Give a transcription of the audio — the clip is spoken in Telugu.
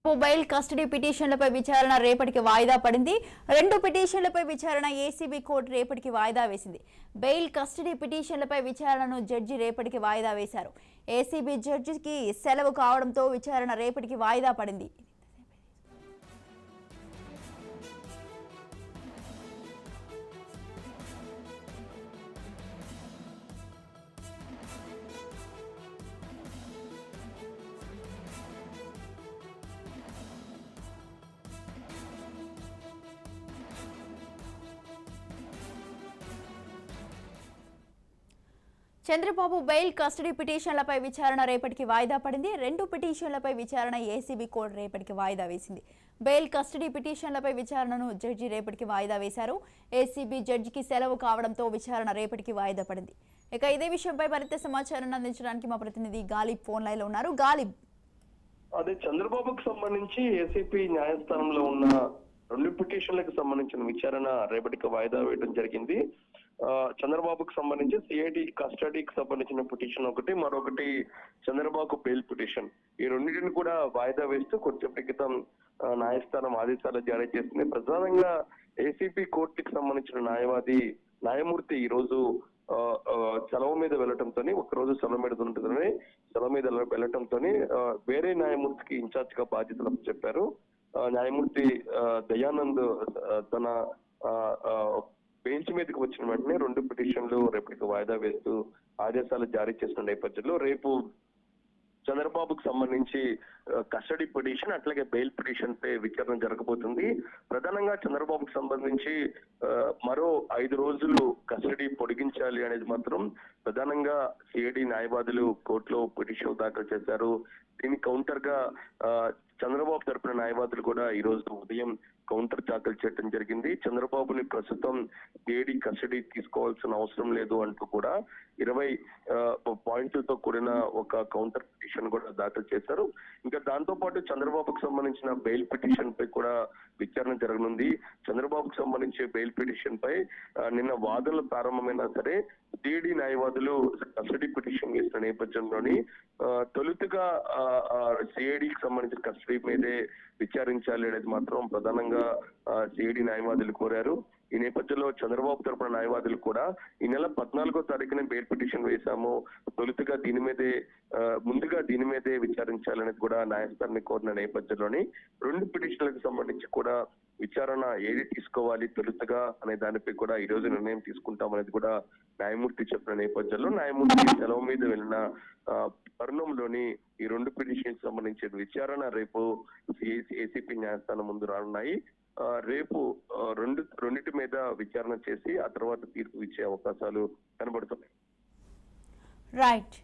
మొబైల్ కస్టడీ పిటిషన్లపై విచారణ రేపటికి వాయిదా పడింది. 2 పిటిషన్లపై విచారణ ఏసీబీ కోర్టు రేపటికి వాయిదా వేసింది. బెయిల్ కస్టడీ పిటిషన్లపై విచారణను జడ్జి రేపటికి వాయిదా వేశారు. ఏసీబీ జడ్జికి సెలవు కావడంతో విచారణ రేపటికి వాయిదా పడింది. చంద్రబాబు బెయిల్ కస్టడీ పిటిషన్లపై విచారణ రేపటికి వాయిదా పడింది. 2 పిటిషన్లపై విచారణ ఏసీబీ కోర్టు రేపటికి వాయిదా వేసింది. బెయిల్ కస్టడీ పిటిషన్లపై విచారణను జడ్జి రేపటికి వాయిదా వేశారు. ఏసీబీ జడ్జికి సెలవు కావడంతో విచారణ రేపటికి వాయిదా పడింది. ఇక ఇదే విషయంపై మరింత సమాచారాన్ని అందించడానికి మా ప్రతినిధి గాలిబ్ ఫోన్ లైన్ లో ఉన్నారు. గాలిబ్, అదే చంద్రబాబుకు సంబంధించి ఏసీపీ న్యాయస్థానంలో ఉన్న 2 పిటిషన్లకు సంబంధించిన విచారణ రేపటికి వాయిదా వేయడం జరిగింది. చంద్రబాబుకు సంబంధించి సిఐడి కస్టడీకి సంబంధించిన పిటిషన్ ఒకటి, మరొకటి చంద్రబాబు బెయిల్ పిటిషన్. ఈ రెండింటిని కూడా వాయిదా వేస్తూ కొద్దిసేపటి క్రితం న్యాయస్థానం ఆదేశాలు జారీ చేసింది. ప్రధానంగా ఏసీపీ కోర్టుకి సంబంధించిన న్యాయమూర్తి ఈ రోజు సెలవు మీద వెళ్లటంతో, ఒకరోజు సెలవు మీద వెళ్లటంతో వేరే న్యాయమూర్తికి ఇన్ఛార్జ్ గా బాధ్యతలు చెప్పారు. న్యాయమూర్తి దయానంద్ తన బెంచ్ మీదకి వచ్చిన వెంటనే 2 పిటిషన్లు రేపటికి వాయిదా వేస్తూ ఆదేశాలు జారీ చేసిన నేపథ్యంలో రేపు చంద్రబాబుకు సంబంధించి కస్టడీ పిటిషన్ అట్లాగే బెయిల్ పిటిషన్ పై విచారణ జరగబోతుంది. ప్రధానంగా చంద్రబాబుకు సంబంధించి మరో 5 రోజులు కస్టడీ పొడిగించాలి అనేది మాత్రం ప్రధానంగా సిఐడి న్యాయవాదులు కోర్టులో పిటిషన్ దాఖలు చేశారు. దీనికి కౌంటర్ గా చంద్రబాబు తరపున న్యాయవాదులు కూడా ఈ రోజు ఉదయం కౌంటర్ దాఖలు చేయడం జరిగింది. చంద్రబాబుని ప్రస్తుతం సిఐడి కస్టడీ తీసుకోవాల్సిన అవసరం లేదు అంటూ కూడా 20 పాయింట్లతో కూడిన ఒక కౌంటర్ పిటిషన్ కూడా దాఖలు చేశారు. ఇంకా దాంతో పాటు చంద్రబాబుకు సంబంధించిన బెయిల్ పిటిషన్ పై కూడా విచారణ జరగనుంది. చంద్రబాబుకు సంబంధించి బెయిల్ పిటిషన్ పై నిన్న వాదనలు ప్రారంభమైనా సరే సిఐడి న్యాయవాదులు కస్టడీ పిటిషన్ చేసిన నేపథ్యంలోని తొలుతగా సిఐడికి సంబంధించిన కస్టడీ మీదే విచారించాలి అనేది మాత్రం ప్రధానంగా సిఐడి న్యాయవాదులు కోరారు. ఈ నేపథ్యంలో చంద్రబాబు తరపున న్యాయవాదులు కూడా ఈ నెల 14వ తారీఖున బెయిల్ పిటిషన్ వేశాము, తొలుతగా ముందుగా దీని మీదే విచారించాలనేది కూడా న్యాయస్థానాన్ని కోరిన నేపథ్యంలోని 2 పిటిషన్లకు సంబంధించి కూడా విచారణ ఏది తీసుకోవాలి తొలుతగా అనే దానిపై కూడా ఈ రోజు నిర్ణయం తీసుకుంటామనేది కూడా న్యాయమూర్తి చెప్పిన నేపథ్యంలో న్యాయమూర్తి సెలవు మీద వెళ్ళిన తరుణంలోని ఈ 2 పిటిషన్కి సంబంధించిన విచారణ రేపు ఏసీపీ న్యాయస్థానం ముందు రానున్నాయి. రేపు రెండింటి మీద విచారణ చేసి ఆ తర్వాత తీర్పు ఇచ్చే అవకాశాలు కనబడుతున్నాయి. రైట్.